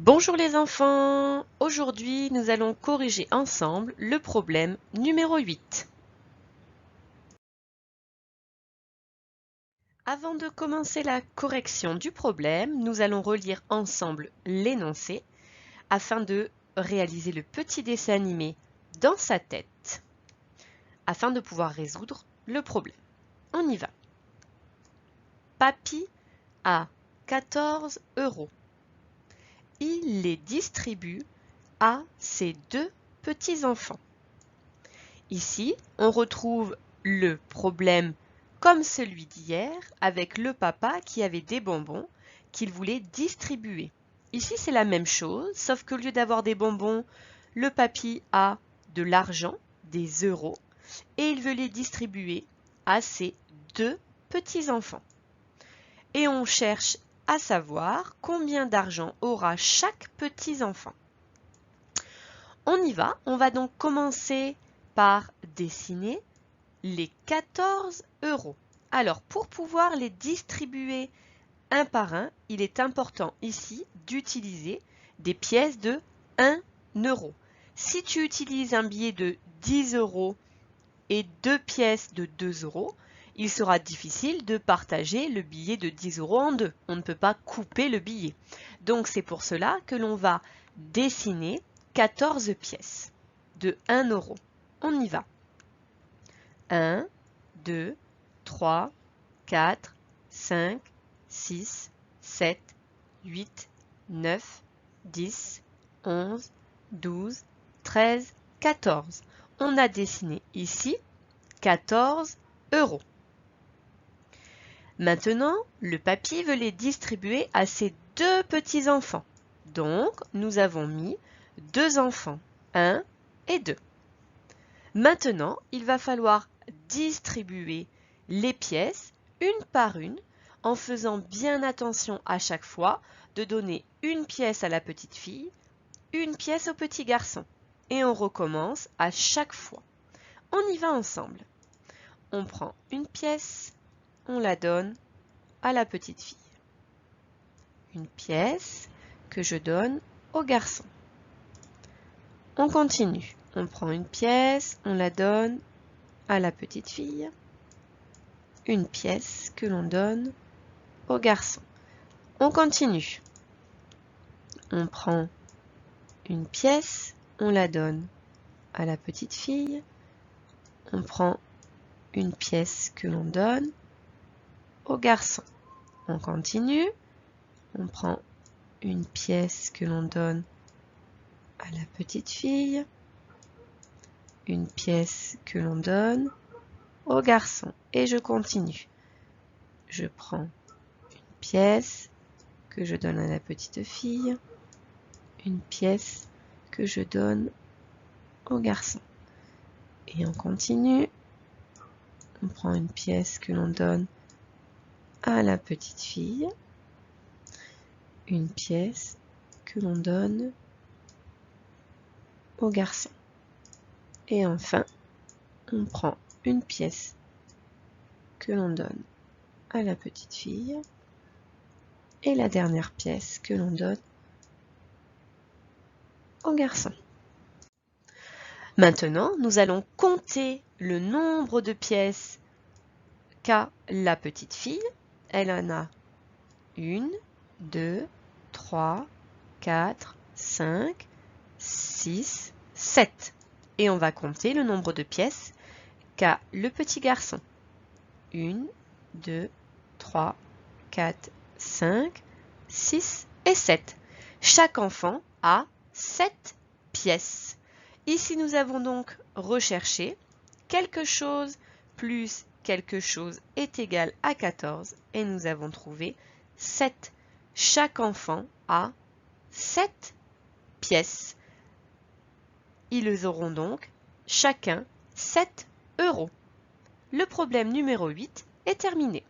Bonjour les enfants! Aujourd'hui, nous allons corriger ensemble le problème numéro 8. Avant de commencer la correction du problème, nous allons relire ensemble l'énoncé afin de réaliser le petit dessin animé dans sa tête afin de pouvoir résoudre le problème. On y va. Papy a 14 €. Il les distribue à ses deux petits-enfants. Ici, on retrouve le problème comme celui d'hier avec le papa qui avait des bonbons qu'il voulait distribuer. Ici, c'est la même chose, sauf qu'au lieu d'avoir des bonbons, le papy a de l'argent, des euros, et il veut les distribuer à ses deux petits-enfants. Et on cherche à savoir combien d'argent aura chaque petit-enfant. On y va, on va donc commencer par dessiner les 14 €. Alors, pour pouvoir les distribuer un par un, il est important ici d'utiliser des pièces de 1 €. Si tu utilises un billet de 10 € et deux pièces de 2 €, il sera difficile de partager le billet de 10 € en deux. On ne peut pas couper le billet. Donc, c'est pour cela que l'on va dessiner 14 pièces de 1 €. On y va. 1, 2, 3, 4, 5, 6, 7, 8, 9, 10, 11, 12, 13, 14. On a dessiné ici 14 €. Maintenant, le papy veut les distribuer à ses deux petits-enfants. Donc, nous avons mis deux enfants, 1 et 2. Maintenant, il va falloir distribuer les pièces une par une en faisant bien attention à chaque fois de donner une pièce à la petite fille, une pièce au petit garçon. Et on recommence à chaque fois. On y va ensemble. On prend une pièce, on la donne à la petite fille. Une pièce que je donne au garçon. On continue. On prend une pièce, on la donne à la petite fille. Une pièce que l'on donne au garçon. On continue. On prend une pièce, on la donne à la petite fille. On prend une pièce que l'on donne au garçon. On continue. On prend une pièce que l'on donne à la petite fille. Une pièce que l'on donne au garçon. Et je continue. Je prends une pièce que je donne à la petite fille. Une pièce que je donne au garçon. Et on continue. On prend une pièce que l'on donne à la petite fille. Une pièce que l'on donne au garçon. Et enfin, on prend une pièce que l'on donne à la petite fille. Et la dernière pièce que l'on donne au garçon. Maintenant, nous allons compter le nombre de pièces qu'a la petite fille. Elle en a 1, 2, 3, 4, 5, 6, 7. Et on va compter le nombre de pièces qu'a le petit garçon. 1, 2, 3, 4, 5, 6 et 7. Chaque enfant a 7 pièces. Ici, nous avons donc recherché quelque chose plus quelque chose est égal à 14 et nous avons trouvé 7. Chaque enfant a 7 pièces. Ils auront donc chacun 7 €. Le problème numéro 8 est terminé.